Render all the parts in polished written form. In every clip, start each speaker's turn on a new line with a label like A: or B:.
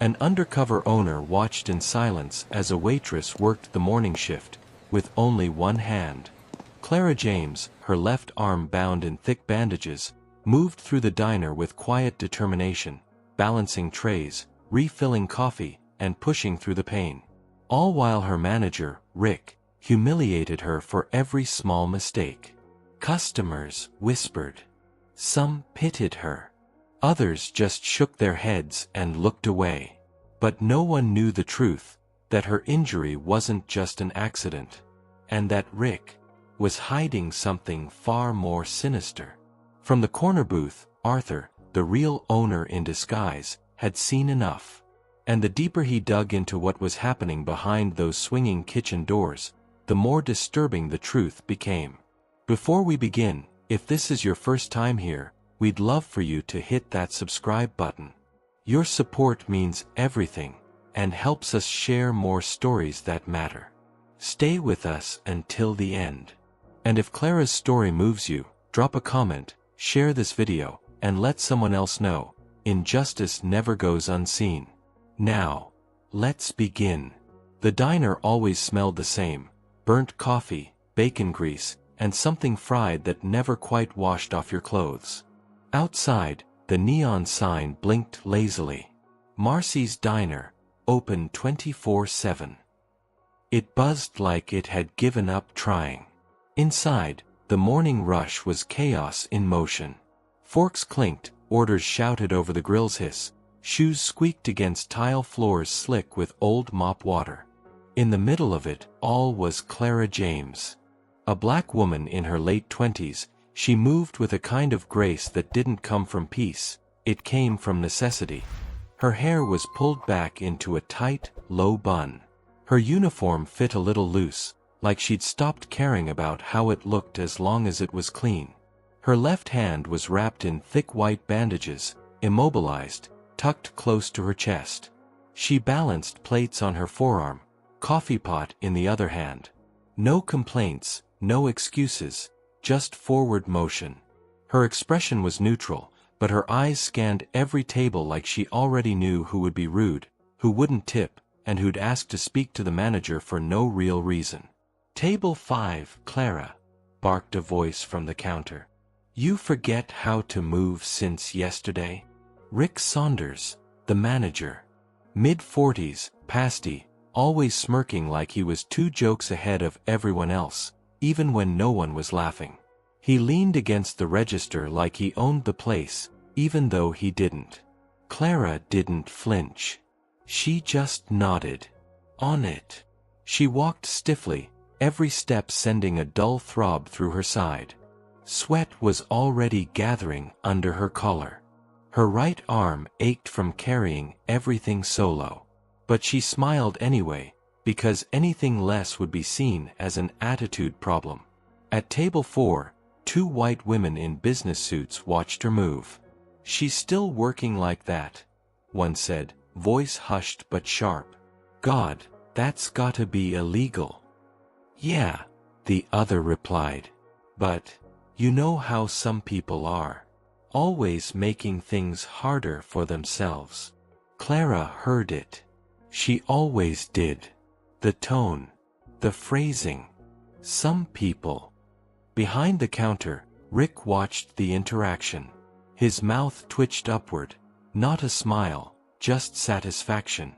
A: An undercover owner watched in silence as a waitress worked the morning shift, with only one hand. Clara James, her left arm bound in thick bandages, moved through the diner with quiet determination, balancing trays, refilling coffee, and pushing through the pain. All while her manager, Rick, humiliated her for every small mistake. Customers whispered. Some pitied her. Others just shook their heads and looked away. But no one knew the truth, that her injury wasn't just an accident, and that Rick was hiding something far more sinister. From the corner booth, Arthur, the real owner in disguise, had seen enough. And the deeper he dug into what was happening behind those swinging kitchen doors, the more disturbing the truth became. Before we begin, if this is your first time here, we'd love for you to hit that subscribe button. Your support means everything, and helps us share more stories that matter. Stay with us until the end. And if Clara's story moves you, drop a comment, share this video, and let someone else know. Injustice never goes unseen. Now, let's begin. The diner always smelled the same: burnt coffee, bacon grease, and something fried that never quite washed off your clothes. Outside, the neon sign blinked lazily. Marcy's Diner, open 24/7. It buzzed like it had given up trying. Inside, the morning rush was chaos in motion. Forks clinked, orders shouted over the grill's hiss, shoes squeaked against tile floors slick with old mop water. In the middle of it all was Clara James. A black woman in her late 20s, she moved with a kind of grace that didn't come from peace, it came from necessity. Her hair was pulled back into a tight, low bun. Her uniform fit a little loose, like she'd stopped caring about how it looked as long as it was clean. Her left hand was wrapped in thick white bandages, immobilized, tucked close to her chest. She balanced plates on her forearm, coffee pot in the other hand. No complaints, no excuses, just forward motion. Her expression was neutral, but her eyes scanned every table like she already knew who would be rude, who wouldn't tip, and who'd ask to speak to the manager for no real reason. "Table 5, Clara," barked a voice from the counter. "You forget how to move since yesterday?" Rick Saunders, the manager. Mid-40s, pasty, always smirking like he was 2 jokes ahead of everyone else, even when no one was laughing. He leaned against the register like he owned the place, even though he didn't. Clara didn't flinch. She just nodded. On it. She walked stiffly, every step sending a dull throb through her side. Sweat was already gathering under her collar. Her right arm ached from carrying everything solo. But she smiled anyway, because anything less would be seen as an attitude problem. At table 4, 2 white women in business suits watched her move. "She's still working like that," one said, voice hushed but sharp. "God, that's gotta be illegal." "Yeah," the other replied. "But, you know how some people are. Always making things harder for themselves." Clara heard it. She always did. The tone. The phrasing. Some people. Behind the counter, Rick watched the interaction. His mouth twitched upward, not a smile, just satisfaction.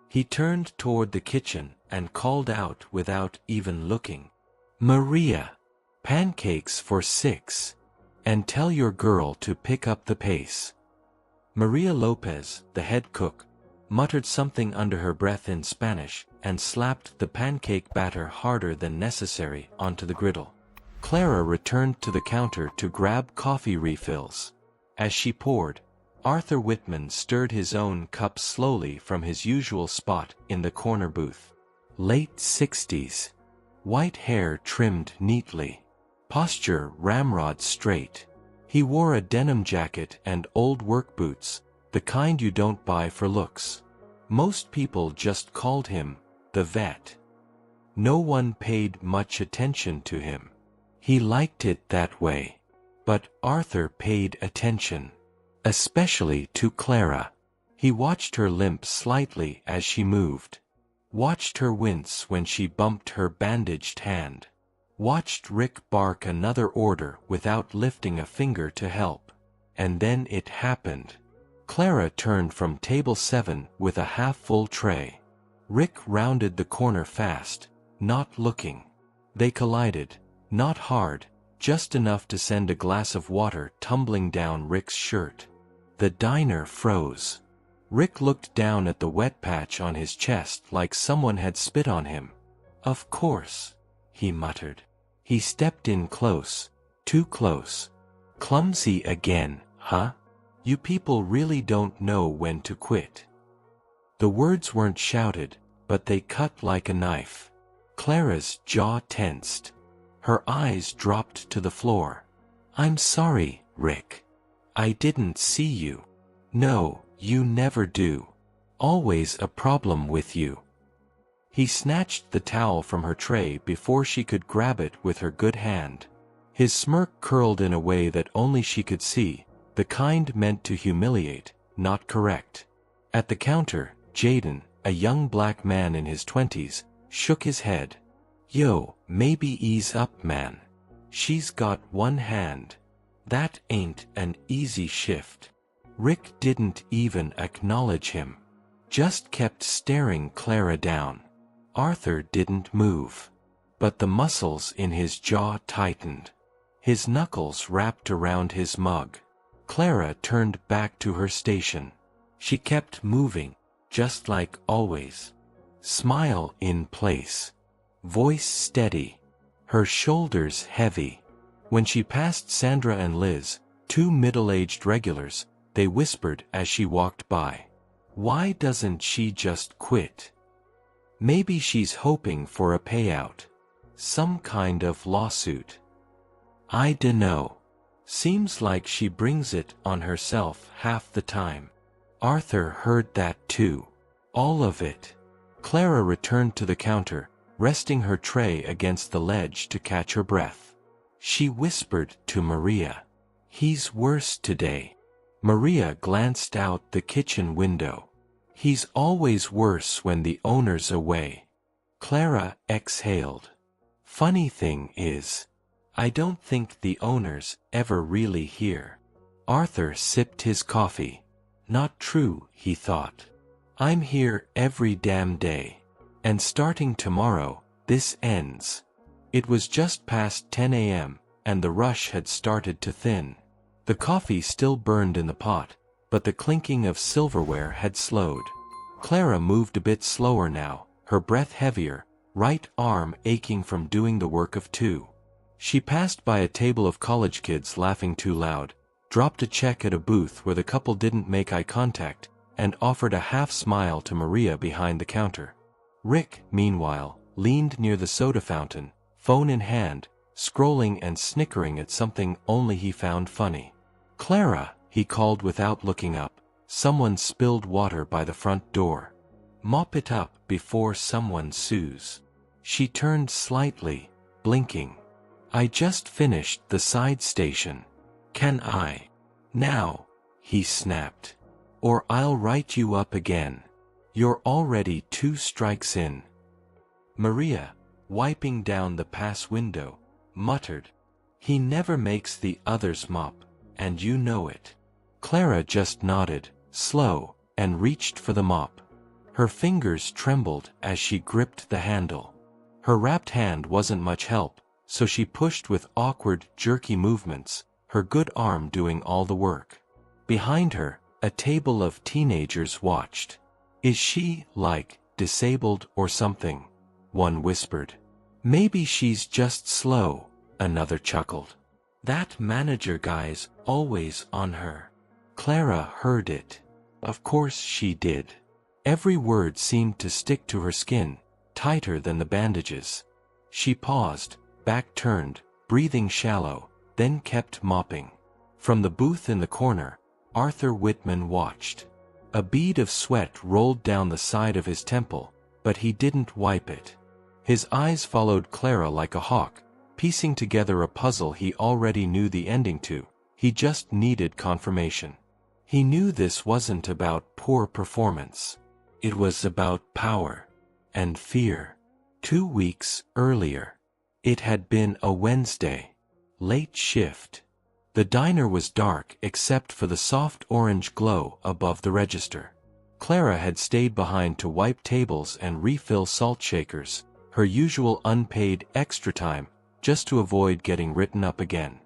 A: He turned toward the kitchen and called out without even looking. "Maria, pancakes for 6. And tell your girl to pick up the pace." Maria Lopez, the head cook, muttered something under her breath in Spanish and slapped the pancake batter harder than necessary onto the griddle. Clara returned to the counter to grab coffee refills. As she poured, Arthur Whitman stirred his own cup slowly from his usual spot in the corner booth. Late 60s. White hair trimmed neatly. Posture ramrod straight. He wore a denim jacket and old work boots, the kind you don't buy for looks. Most people just called him the vet. No one paid much attention to him. He liked it that way. But Arthur paid attention. Especially to Clara. He watched her limp slightly as she moved. Watched her wince when she bumped her bandaged hand. Watched Rick bark another order without lifting a finger to help. And then it happened. Clara turned from table 7 with a half-full tray. Rick rounded the corner fast, not looking. They collided, not hard, just enough to send a glass of water tumbling down Rick's shirt. The diner froze. Rick looked down at the wet patch on his chest like someone had spit on him. "Of course," he muttered. He stepped in close, too close. "Clumsy again, huh? You people really don't know when to quit." The words weren't shouted, but they cut like a knife. Clara's jaw tensed. Her eyes dropped to the floor. "I'm sorry, Rick. I didn't see you." "No, you never do. Always a problem with you." He snatched the towel from her tray before she could grab it with her good hand. His smirk curled in a way that only she could see, the kind meant to humiliate, not correct. At the counter, Jaden, a young black man in his 20s, shook his head. "Yo, maybe ease up, man. She's got one hand. That ain't an easy shift." Rick didn't even acknowledge him. Just kept staring Clara down. Arthur didn't move. But the muscles in his jaw tightened. His knuckles wrapped around his mug. Clara turned back to her station. She kept moving, just like always. Smile in place. Voice steady. Her shoulders heavy. When she passed Sandra and Liz, two middle-aged regulars, they whispered as she walked by. "Why doesn't she just quit? Maybe she's hoping for a payout. Some kind of lawsuit. I dunno. Seems like she brings it on herself half the time." Arthur heard that too. All of it. Clara returned to the counter, resting her tray against the ledge to catch her breath. She whispered to Maria, "He's worse today." Maria glanced out the kitchen window. "He's always worse when the owner's away." Clara exhaled. "Funny thing is, I don't think the owner's ever really here." Arthur sipped his coffee. Not true, he thought. "I'm here every damn day. And starting tomorrow, this ends." It was just past 10 a.m., and the rush had started to thin. The coffee still burned in the pot, but the clinking of silverware had slowed. Clara moved a bit slower now, her breath heavier, right arm aching from doing the work of two. She passed by a table of college kids laughing too loud, dropped a check at a booth where the couple didn't make eye contact, and offered a half-smile to Maria behind the counter. Rick, meanwhile, leaned near the soda fountain, phone in hand, scrolling and snickering at something only he found funny. "Clara," he called without looking up, "someone spilled water by the front door. Mop it up before someone sues." She turned slightly, blinking. "I just finished the side station. Can I? Now," he snapped. "Or I'll write you up again. You're already 2 strikes in." Maria, wiping down the pass window, muttered, "He never makes the others mop, and you know it." Clara just nodded, slow, and reached for the mop. Her fingers trembled as she gripped the handle. Her wrapped hand wasn't much help, so she pushed with awkward, jerky movements, her good arm doing all the work. Behind her, a table of teenagers watched. "Is she, like, disabled or something?" one whispered. "Maybe she's just slow," another chuckled. "That manager guy's always on her." Clara heard it. Of course she did. Every word seemed to stick to her skin, tighter than the bandages. She paused, back turned, breathing shallow, then kept mopping. From the booth in the corner, Arthur Whitman watched. A bead of sweat rolled down the side of his temple, but he didn't wipe it. His eyes followed Clara like a hawk, piecing together a puzzle he already knew the ending to. He just needed confirmation. He knew this wasn't about poor performance. It was about power and fear. 2 weeks earlier, it had been a Wednesday, late shift. The diner was dark except for the soft orange glow above the register. Clara had stayed behind to wipe tables and refill salt shakers, her usual unpaid extra time, just to avoid getting written up again.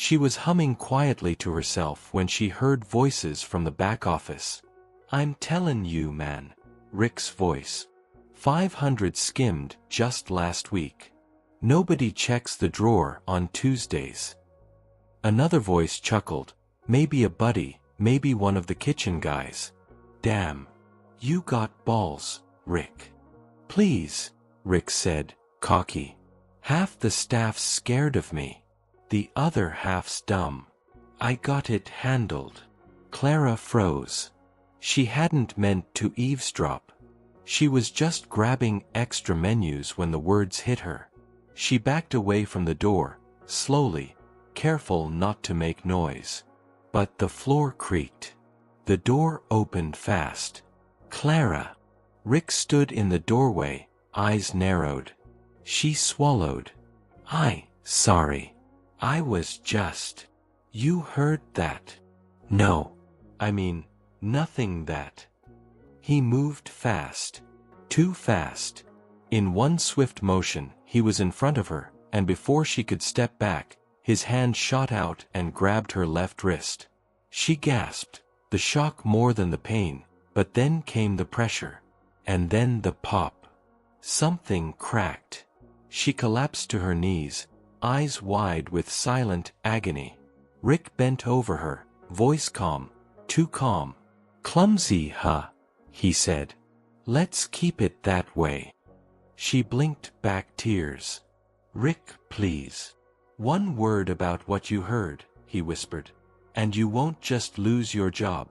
A: She was humming quietly to herself when she heard voices from the back office. "I'm tellin' you, man." Rick's voice. 500 skimmed just last week. Nobody checks the drawer on Tuesdays. Another voice chuckled. Maybe a buddy, maybe one of the kitchen guys. Damn. You got balls, Rick. Please, Rick said, cocky. Half the staff's scared of me. The other half's dumb. I got it handled. Clara froze. She hadn't meant to eavesdrop. She was just grabbing extra menus when the words hit her. She backed away from the door, slowly, careful not to make noise. But the floor creaked. The door opened fast. Clara. Rick stood in the doorway, eyes narrowed. She swallowed. Sorry. I was just. You heard that? No. I mean, nothing that. He moved fast. Too fast. In one swift motion, he was in front of her, and before she could step back, his hand shot out and grabbed her left wrist. She gasped, the shock more than the pain, but then came the pressure. And then the pop. Something cracked. She collapsed to her knees, eyes wide with silent agony. Rick bent over her, voice calm, too calm. Clumsy, huh? He said. Let's keep it that way. She blinked back tears. Rick, please. One word about what you heard, he whispered. And you won't just lose your job.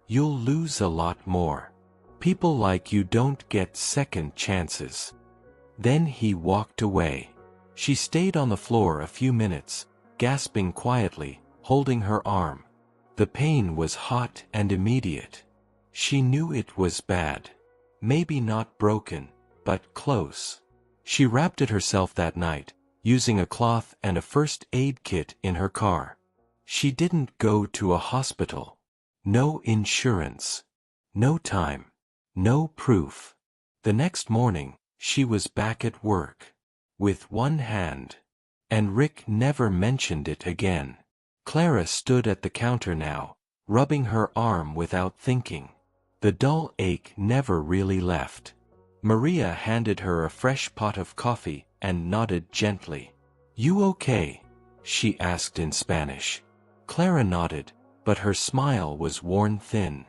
A: You'll lose a lot more. People like you don't get second chances. Then he walked away. She stayed on the floor a few minutes, gasping quietly, holding her arm. The pain was hot and immediate. She knew it was bad. Maybe not broken, but close. She wrapped it herself that night, using a cloth and a first aid kit in her car. She didn't go to a hospital. No insurance. No time. No proof. The next morning, she was back at work. With one hand. And Rick never mentioned it again. Clara stood at the counter now, rubbing her arm without thinking. The dull ache never really left. Maria handed her a fresh pot of coffee and nodded gently. You okay? She asked in Spanish. Clara nodded, but her smile was worn thin.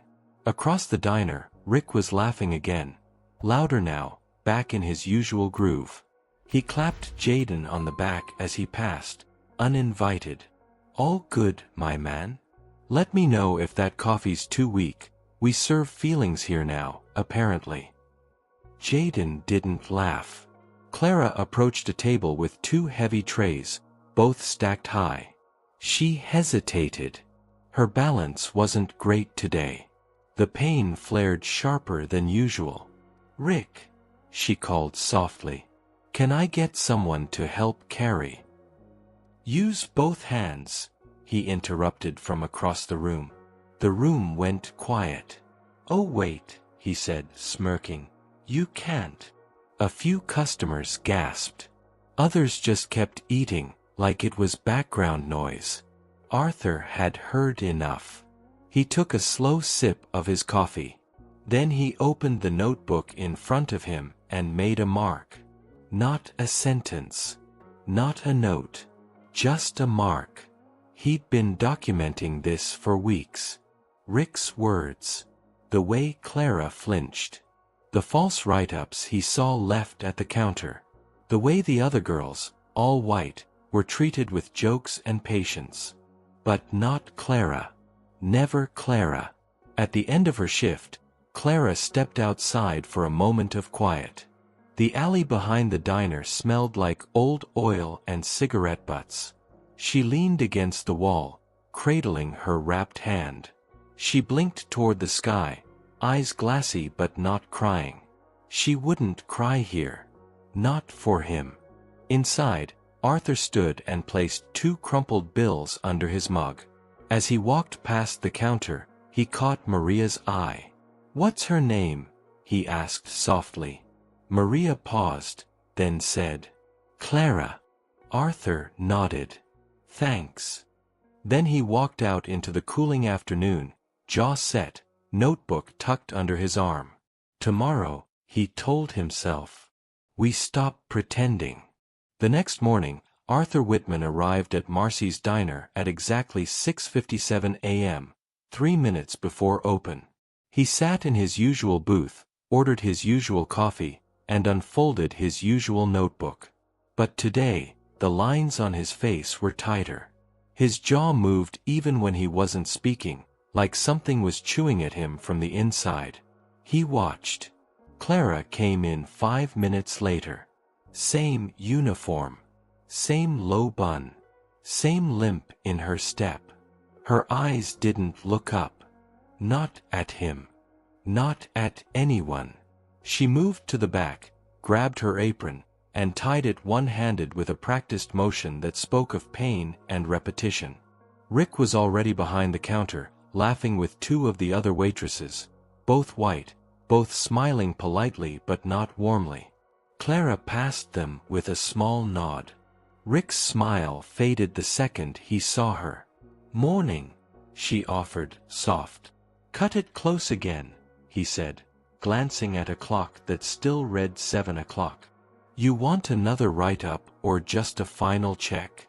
A: Across the diner, Rick was laughing again. Louder now, back in his usual groove. He clapped Jaden on the back as he passed, uninvited. All good, my man. Let me know if that coffee's too weak. We serve feelings here now, apparently. Jaden didn't laugh. Clara approached a table with 2 heavy trays, both stacked high. She hesitated. Her balance wasn't great today. The pain flared sharper than usual. Rick, she called softly. Can I get someone to help carry? Use both hands, he interrupted from across the room. The room went quiet. Oh wait, he said, smirking. You can't. A few customers gasped. Others just kept eating, like it was background noise. Arthur had heard enough. He took a slow sip of his coffee. Then he opened the notebook in front of him and made a mark. Not a sentence. Not a note. Just a mark. He'd been documenting this for weeks. Rick's words. The way Clara flinched. The false write-ups he saw left at the counter. The way the other girls, all white, were treated with jokes and patience. But not Clara. Never Clara. At the end of her shift, Clara stepped outside for a moment of quiet. The alley behind the diner smelled like old oil and cigarette butts. She leaned against the wall, cradling her wrapped hand. She blinked toward the sky, eyes glassy but not crying. She wouldn't cry here. Not for him. Inside, Arthur stood and placed 2 crumpled bills under his mug. As he walked past the counter, he caught Maria's eye. "What's her name?" he asked softly. Maria paused, then said, "Clara." Arthur nodded. "Thanks." Then he walked out into the cooling afternoon, jaw set, notebook tucked under his arm. Tomorrow, he told himself. We stop pretending. The next morning, Arthur Whitman arrived at Marcy's diner at exactly 6:57 a.m., 3 minutes before open. He sat in his usual booth, ordered his usual coffee, and unfolded his usual notebook. But today, the lines on his face were tighter. His jaw moved even when he wasn't speaking, like something was chewing at him from the inside. He watched. Clara came in 5 minutes later. Same uniform. Same low bun. Same limp in her step. Her eyes didn't look up. Not at him. Not at anyone. She moved to the back, grabbed her apron, and tied it one-handed with a practiced motion that spoke of pain and repetition. Rick was already behind the counter, laughing with 2 of the other waitresses, both white, both smiling politely but not warmly. Clara passed them with a small nod. Rick's smile faded the second he saw her. "Morning," she offered, soft. "Cut it close again," he said, glancing at a clock that still read 7 o'clock. "You want another write-up or just a final check?"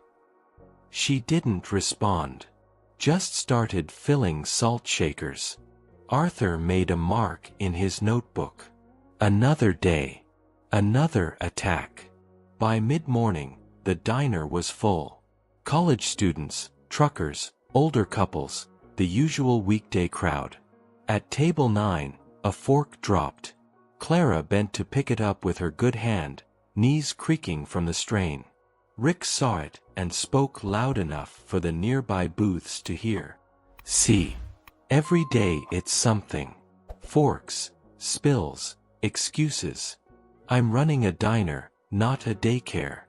A: She didn't respond. Just started filling salt shakers. Arthur made a mark in his notebook. Another day. Another attack. By mid-morning, the diner was full. College students, truckers, older couples, the usual weekday crowd. At table 9, a fork dropped. Clara bent to pick it up with her good hand, knees creaking from the strain. Rick saw it and spoke loud enough for the nearby booths to hear. "See. Every day it's something. Forks, spills, excuses. I'm running a diner, not a daycare."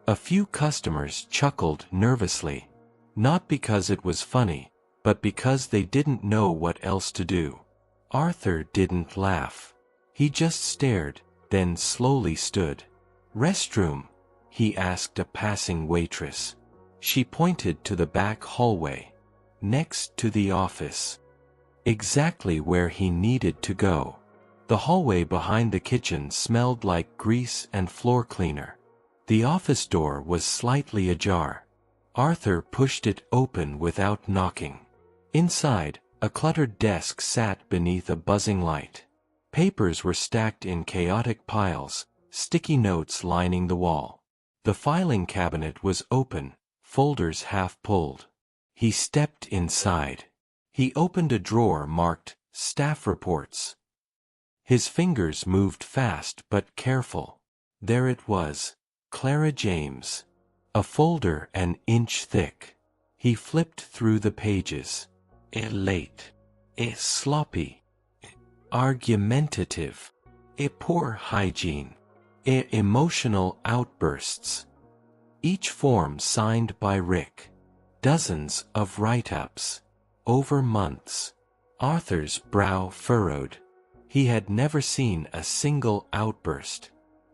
A: A few customers chuckled nervously. Not because it was funny, but because they didn't know what else to do. Arthur didn't laugh. He just stared, then slowly stood. "Restroom?" he asked a passing waitress. She pointed to the back hallway. Next to the office. Exactly where he needed to go. The hallway behind the kitchen smelled like grease and floor cleaner. The office door was slightly ajar. Arthur pushed it open without knocking. Inside, a cluttered desk sat beneath a buzzing light. Papers were stacked in chaotic piles, sticky notes lining the wall. The filing cabinet was open, folders half pulled. He stepped inside. He opened a drawer marked, "Staff Reports." His fingers moved fast but careful. There it was, Clara James. A folder an inch thick. He flipped through the pages. Late. Sloppy. Argumentative. Poor hygiene. Emotional outbursts. Each form signed by Rick. Dozens of write-ups. Over months. Arthur's brow furrowed. He had never seen a single outburst.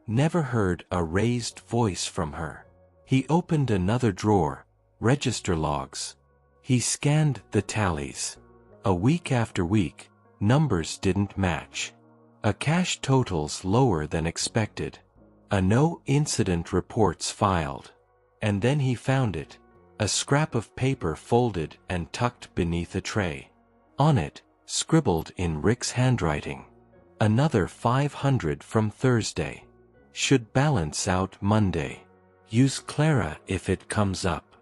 A: Never heard a raised voice from her. He opened another drawer, register logs. He scanned the tallies. A week after week, numbers didn't match. A cash totals lower than expected. A no incident reports filed. And then he found it. A scrap of paper folded and tucked beneath a tray. On it, scribbled in Rick's handwriting. Another 500 from Thursday. Should balance out Monday. Use Clara if it comes up.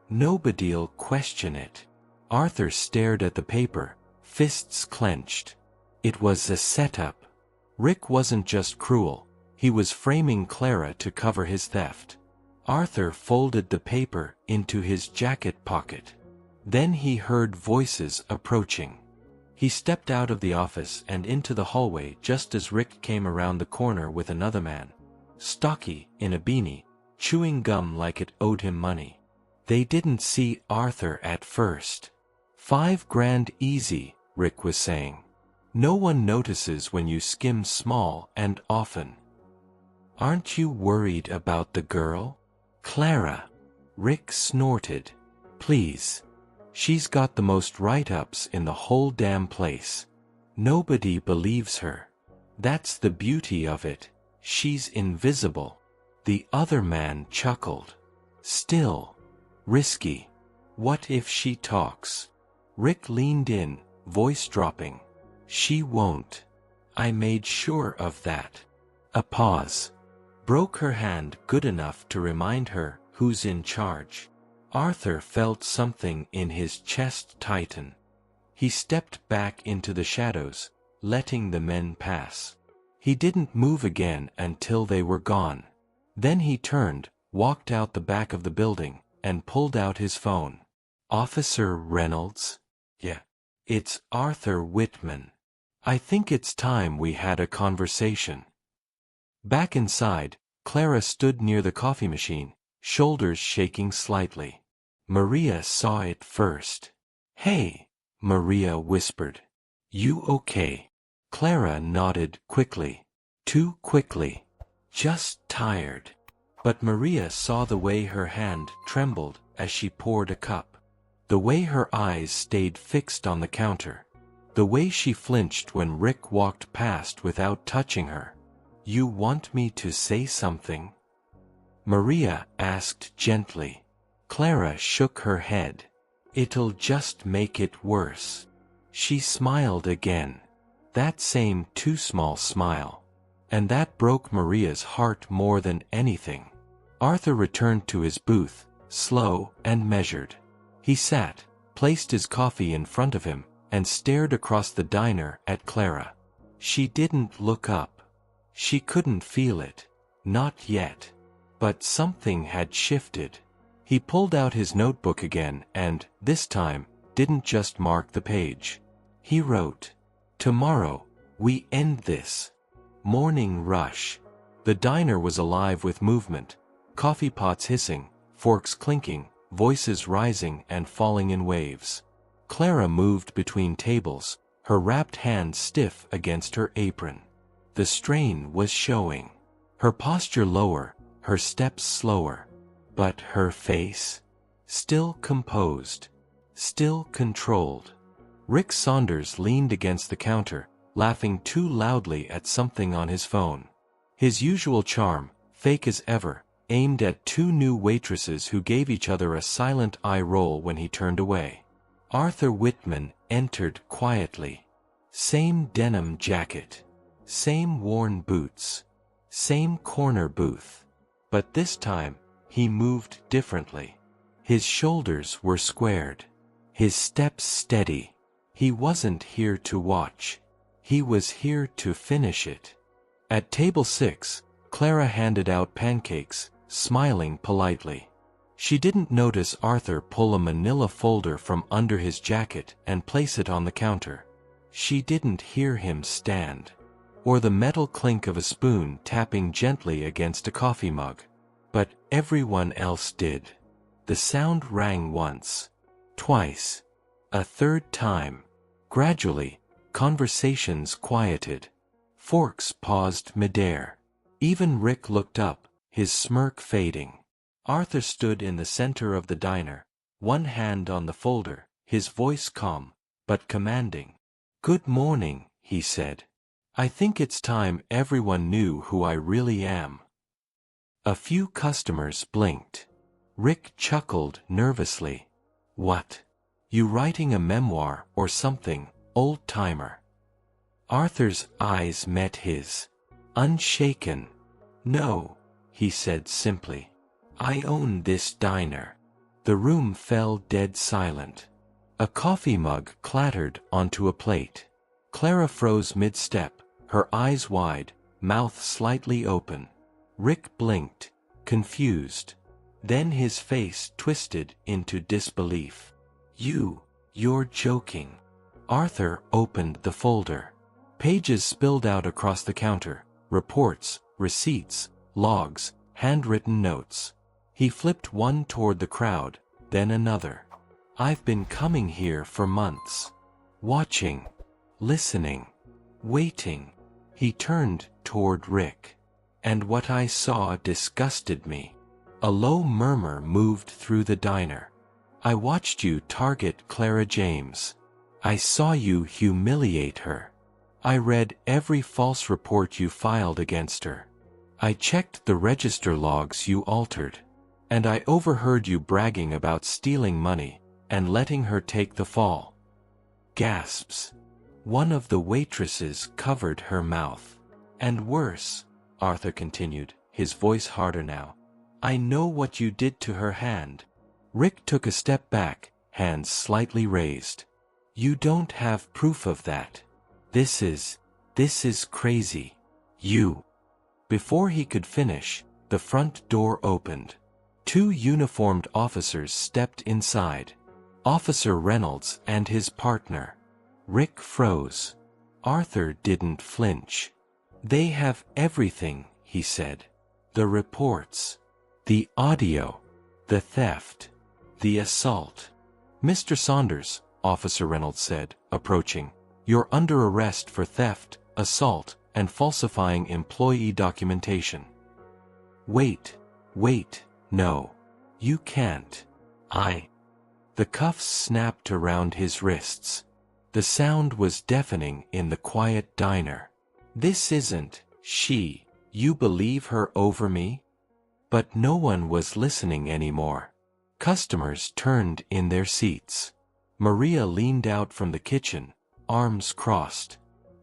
A: Nobody'll question it. Arthur stared at the paper, fists clenched. It was a setup. Rick wasn't just cruel, he was framing Clara to cover his theft. Arthur folded the paper into his jacket pocket. Then he heard voices approaching. He stepped out of the office and into the hallway just as Rick came around the corner with another man. Stocky, in a beanie, chewing gum like it owed him money. They didn't see Arthur at first. $5 grand easy, Rick was saying. No one notices when you skim small and often. Aren't you worried about the girl? Clara. Rick snorted. Please. She's got the most write-ups in the whole damn place. Nobody believes her. That's the beauty of it. She's invisible. The other man chuckled. Still. Risky. What if she talks? Rick leaned in, voice dropping. She won't. I made sure of that. A pause. Broke her hand good enough to remind her who's in charge. Arthur felt something in his chest tighten. He stepped back into the shadows, letting the men pass. He didn't move again until they were gone. Then he turned, walked out the back of the building, and pulled out his phone. Officer Reynolds? Yeah. It's Arthur Whitman. I think it's time we had a conversation. Back inside, Clara stood near the coffee machine, shoulders shaking slightly. Maria saw it first. Hey, Maria whispered. You okay? Clara nodded quickly. Too quickly. Just tired. But Maria saw the way her hand trembled as she poured a cup. The way her eyes stayed fixed on the counter. The way she flinched when Rick walked past without touching her. You want me to say something? Maria asked gently. Clara shook her head. It'll just make it worse. She smiled again. That same too small smile. And that broke Maria's heart more than anything. Arthur returned to his booth, slow and measured. He sat, placed his coffee in front of him, and stared across the diner at Clara. She didn't look up. She couldn't feel it. Not yet. But something had shifted. He pulled out his notebook again and, this time, didn't just mark the page. He wrote, Tomorrow, we end this. Morning rush. The diner was alive with movement, coffee pots hissing, forks clinking, voices rising and falling in waves. Clara moved between tables, her wrapped hands stiff against her apron. The strain was showing. Her posture lower, her steps slower. But her face? Still composed. Still controlled. Rick Saunders leaned against the counter, laughing too loudly at something on his phone. His usual charm, fake as ever, aimed at two new waitresses who gave each other a silent eye roll when he turned away. Arthur Whitman entered quietly. Same denim jacket. Same worn boots. Same corner booth. But this time, he moved differently. His shoulders were squared. His steps steady. He wasn't here to watch. He was here to finish it. At table 6, Clara handed out pancakes, smiling politely. She didn't notice Arthur pull a manila folder from under his jacket and place it on the counter. She didn't hear him stand. Or the metal clink of a spoon tapping gently against a coffee mug. But everyone else did. The sound rang once. Twice. A third time. Gradually, conversations quieted. Forks paused midair. Even Rick looked up, his smirk fading. Arthur stood in the center of the diner, one hand on the folder, his voice calm, but commanding. Good morning, he said. I think it's time everyone knew who I really am. A few customers blinked. Rick chuckled nervously. What? You writing a memoir or something, old-timer? Arthur's eyes met his. Unshaken. No, he said simply. I own this diner. The room fell dead silent. A coffee mug clattered onto a plate. Clara froze mid-step, her eyes wide, mouth slightly open. Rick blinked, confused. Then his face twisted into disbelief. You're joking. Arthur opened the folder. Pages spilled out across the counter. Reports, receipts, logs, handwritten notes. He flipped one toward the crowd, then another. I've been coming here for months. Watching. Listening. Waiting. He turned toward Rick. And what I saw disgusted me. A low murmur moved through the diner. I watched you target Clara James. I saw you humiliate her. I read every false report you filed against her. I checked the register logs you altered. And I overheard you bragging about stealing money and letting her take the fall. Gasps. One of the waitresses covered her mouth. And worse, Arthur continued, his voice harder now. I know what you did to her hand. Rick took a step back, hands slightly raised. You don't have proof of that. This is crazy. You. Before he could finish, the front door opened. 2 uniformed officers stepped inside. Officer Reynolds and his partner. Rick froze. Arthur didn't flinch. They have everything, he said. The reports. The audio. The theft. The assault. Mr. Saunders, Officer Reynolds said, approaching. You're under arrest for theft, assault, and falsifying employee documentation. Wait, no. You can't. The cuffs snapped around his wrists. The sound was deafening in the quiet diner. This isn't she. You believe her over me? But no one was listening anymore. Customers turned in their seats. Maria leaned out from the kitchen, arms crossed.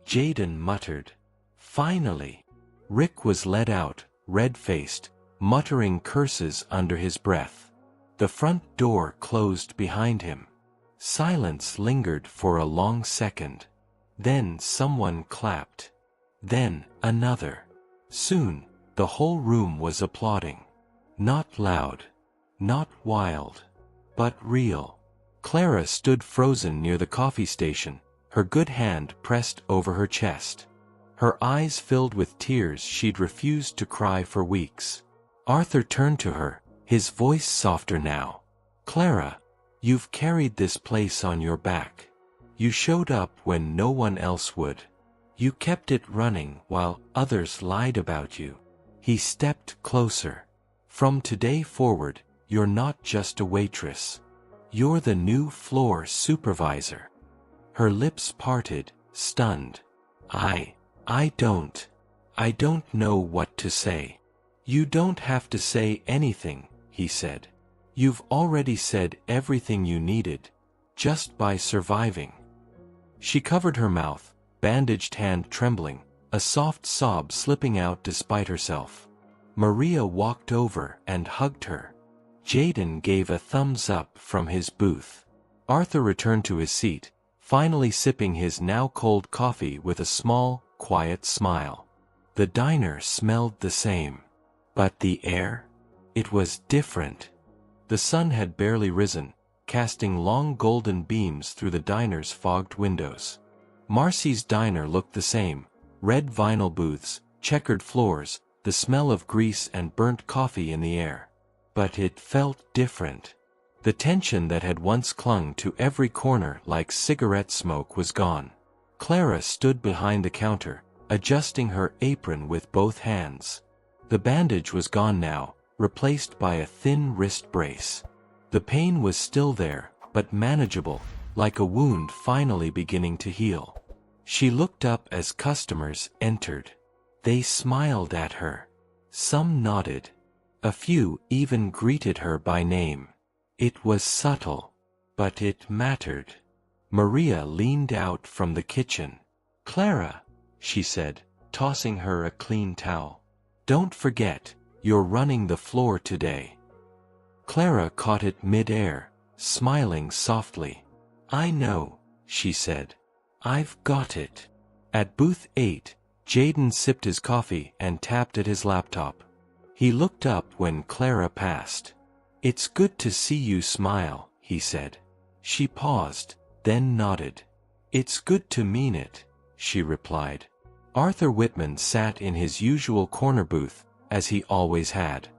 A: Jaden muttered. Finally. Rick was led out, red-faced, muttering curses under his breath. The front door closed behind him. Silence lingered for a long second. Then someone clapped. Then another. Soon, the whole room was applauding. Not loud. Not wild. But real. Clara stood frozen near the coffee station, her good hand pressed over her chest. Her eyes filled with tears she'd refused to cry for weeks. Arthur turned to her, his voice softer now. Clara, you've carried this place on your back. You showed up when no one else would. You kept it running while others lied about you. He stepped closer. From today forward, you're not just a waitress. You're the new floor supervisor. Her lips parted, stunned. I don't know what to say. You don't have to say anything, he said. You've already said everything you needed, just by surviving. She covered her mouth, bandaged hand trembling, a soft sob slipping out despite herself. Maria walked over and hugged her. Jaden gave a thumbs up from his booth. Arthur returned to his seat, finally sipping his now cold coffee with a small, quiet smile. The diner smelled the same. But the air? It was different. The sun had barely risen, casting long golden beams through the diner's fogged windows. Marcy's diner looked the same, red vinyl booths, checkered floors, the smell of grease and burnt coffee in the air. But it felt different. The tension that had once clung to every corner like cigarette smoke was gone. Clara stood behind the counter, adjusting her apron with both hands. The bandage was gone now, replaced by a thin wrist brace. The pain was still there, but manageable, like a wound finally beginning to heal. She looked up as customers entered. They smiled at her. Some nodded. A few even greeted her by name. It was subtle, but it mattered. Maria leaned out from the kitchen. Clara, she said, tossing her a clean towel. Don't forget, you're running the floor today. Clara caught it mid-air, smiling softly. I know, she said. I've got it. At booth 8, Jaden sipped his coffee and tapped at his laptop. He looked up when Clara passed. It's good to see you smile, he said. She paused, then nodded. "It's good to mean it," she replied. Arthur Whitman sat in his usual corner booth, as he always had.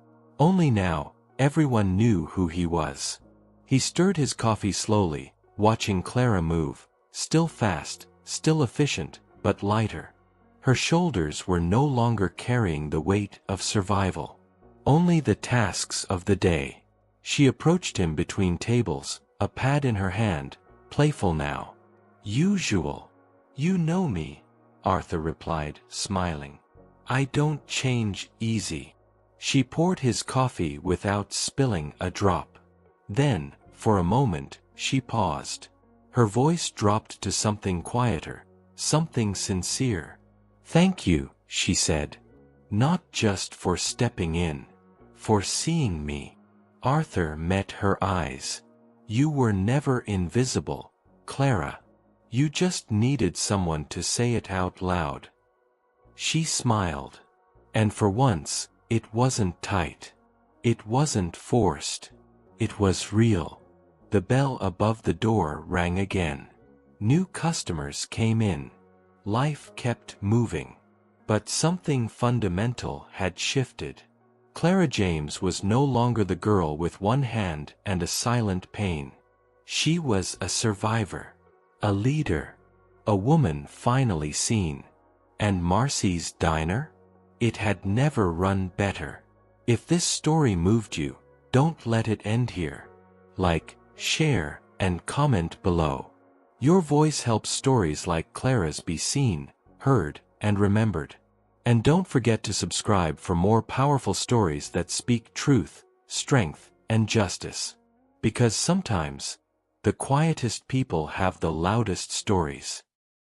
A: Only now, everyone knew who he was. He stirred his coffee slowly, watching Clara move, still fast, still efficient, but lighter. Her shoulders were no longer carrying the weight of survival. Only the tasks of the day. She approached him between tables, a pad in her hand, playful now. "Usual. You know me," Arthur replied, smiling. "I don't change easy." She poured his coffee without spilling a drop. Then, for a moment, she paused. Her voice dropped to something quieter, something sincere. "Thank you," she said. "Not just for stepping in. For seeing me." Arthur met her eyes. "You were never invisible, Clara. You just needed someone to say it out loud." She smiled. And for once, it wasn't tight. It wasn't forced. It was real. The bell above the door rang again. New customers came in. Life kept moving. But something fundamental had shifted. Clara James was no longer the girl with one hand and a silent pain. She was a survivor. A leader. A woman finally seen. And Marcy's diner? It had never run better. If this story moved you, don't let it end here. Like, share, and comment below. Your voice helps stories like Clara's be seen, heard, and remembered. And don't forget to subscribe for more powerful stories that speak truth, strength, and justice. Because sometimes, the quietest people have the loudest stories.